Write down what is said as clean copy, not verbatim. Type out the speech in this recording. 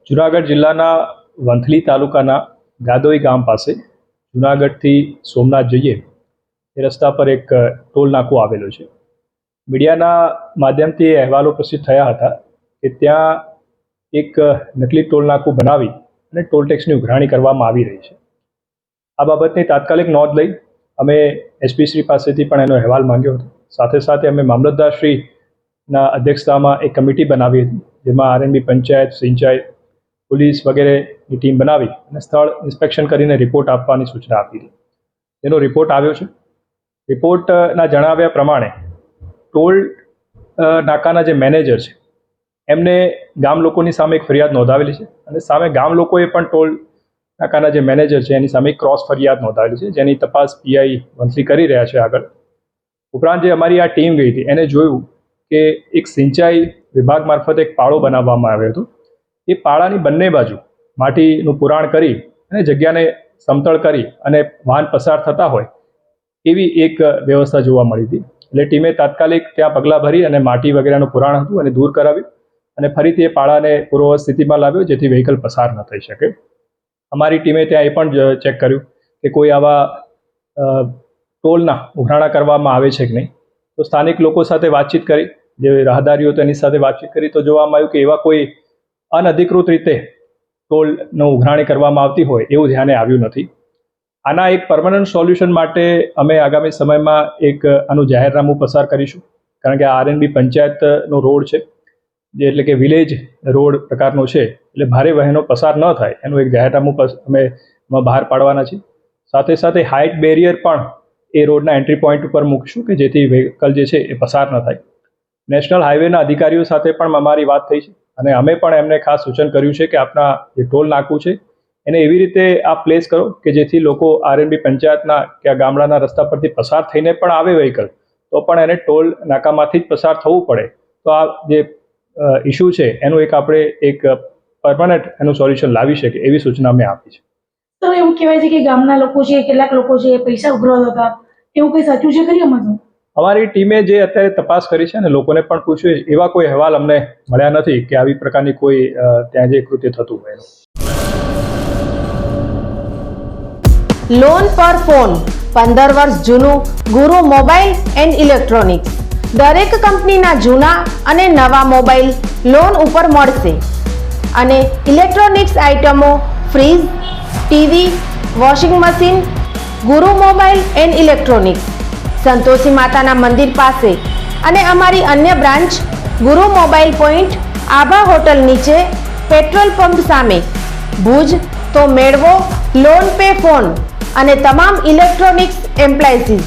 જુનાગઢ જિલ્લાના વંથલી તાલુકાના ગાદોઈ ગામ પાસે જુનાગઢથી સોમનાથ જઈએ એ રસ્તા પર એક ટોલ નાકું આવેલું છે. મીડિયાના માધ્યમથી એ અહેવાલો પ્રસિદ્ધ થયા હતા કે ત્યાં એક નકલી ટોલ નાકું બનાવી અને ટોલ ટેક્સની ઉઘરાણી કરવામાં આવી રહી છે. આ બાબતની તાત્કાલિક નોંધ લઈ અમે એસપી શ્રી પાસેથી પણ એનો અહેવાલ માંગ્યો હતો. સાથે સાથે અમે મામલતદાર શ્રીના અધ્યક્ષતામાં એક કમિટી બનાવી હતી, જેમાં આરએનબી પંચાયત, સિંચાઈ, પોલીસ વગેરેની ટીમ બનાવી અને સ્થળ ઇન્સ્પેક્શન કરીને રિપોર્ટ આપવાની સૂચના આપી હતી. એનો રિપોર્ટ આવ્યો છે. રિપોર્ટના જણાવ્યા પ્રમાણે ટોલ નાકાના જે મેનેજર છે એમને ગામ લોકોની સામે એક ફરિયાદ નોંધાવેલી છે અને સામે ગામ લોકોએ પણ ટોલ નાકાના જે મેનેજર છે એની સામે ક્રોસ ફરિયાદ નોંધાવેલી છે, જેની તપાસ પીઆઈ વંથલી કરી રહ્યા છે આગળ. ઉપરાંત જે અમારી આ ટીમ ગઈ હતી એને જોયું કે એક સિંચાઈ વિભાગ મારફતે એક પાળો બનાવવામાં આવ્યો હતો. એ પાળાની બંને બાજુ માટીનું પુરાણ કરી અને જગ્યાને સમતળ કરી અને વાહન પસાર થતા હોય એવી એક વ્યવસ્થા જોવા મળી હતી. એટલે ટીમે તાત્કાલિક ત્યાં પગલાં ભરી અને માટી વગેરેનું પુરાણ હતું અને દૂર કરાવ્યું અને ફરીથી એ પાળાને પૂર્વવત સ્થિતિમાં લાવ્યો, જેથી વ્હીકલ પસાર ન થઈ શકે. અમારી ટીમે ત્યાં એ પણ ચેક કર્યું કે કોઈ આવા ટોલના ઉઘરાણા કરવામાં આવે છે કે નહીં. તો સ્થાનિક લોકો સાથે વાતચીત કરી, જે રાહદારીઓ તેની સાથે વાતચીત કરી, તો જોવામાં આવ્યું કે એવા કોઈ અનધિકૃત રીતે ટોલનો ઉઘરાણી કરવામાં આવતી હોય એવું ધ્યાને આવ્યું નથી. આના એક પરમનન્ટ સોલ્યુશન માટે અમે આગામી સમયમાં એક આનું જાહેરનામું પસાર કરીશું, કારણ કે આ આરએનબી પંચાયતનો રોડ છે, જે એટલે કે વિલેજ રોડ પ્રકારનો છે, એટલે ભારે વાહનો પસાર ન થાય એનું એક જાહેરનામું અમે બહાર પાડવાના છીએ. સાથે સાથે હાઇટ બેરિયર પણ એ રોડના એન્ટ્રી પોઈન્ટ ઉપર મૂકશું કે જેથી વ્હીકલ જે છે એ પસાર ન થાય. નેશનલ હાઈવેના અધિકારીઓ સાથે પણ અમારી વાત થઈ છે અને અમે પણ એમને ખાસ સૂચન કર્યું છે કે આપના જે ટોલ નાકું છે એને એવી રીતે આપ પ્લેસ કરો કે જેથી લોકો આરએનબી પંચાયતના કે આ ગામડાના રસ્તા પરથી પસાર થઈને પણ આવે વ્હીકલ તો પણ એને ટોલ નાકામાંથી જ પસાર થવું પડે. તો આ જે ઇસ્યુ છે એનું આપણે એક પરમનન્ટ એનું સોલ્યુશન લાવી શકે એવી સૂચના અમે આપી છે. તો એવું કહેવાય છે કે ગામના લોકો છે, કેટલાક લોકો છે, પૈસા ઉઘરાવતા હતા, એવું કંઈ સાચું છે ખરી? અમારી ટીમે જે અત્યારે તપાસ કરી છે અને લોકોને પણ પૂછ્યું, એવા કોઈ અહેવાલ અમને મળ્યા નથી કે આવી પ્રકારની કોઈ ત્યાં જે કૃત્ય થતું હોય. લોન પર ફોન 15 વર્ષ જૂનું ગુરુ મોબાઈલ એન્ડ ઇલેક્ટ્રોનિક્સ. દરેક કંપનીના જૂના અને નવા મોબાઈલ લોન ઉપર મળશે અને ઇલેક્ટ્રોનિક્સ આઇટમો ફ્રીજ, ટીવી, વોશિંગ મશીન. ગુરુ મોબાઈલ એન્ડ ઇલેક્ટ્રોનિક્સ, સંતોષી માતાના મંદિર પાસે અને અમારી અન્ય બ્રાન્ચ ગુરુ મોબાઈલ પોઈન્ટ, આભા હોટલ નીચે, પેટ્રોલ પંપ સામે, ભુજ. તો મેળવો લોન પે ફોન અને તમામ ઇલેક્ટ્રોનિક્સ એપ્લાયન્સીસ.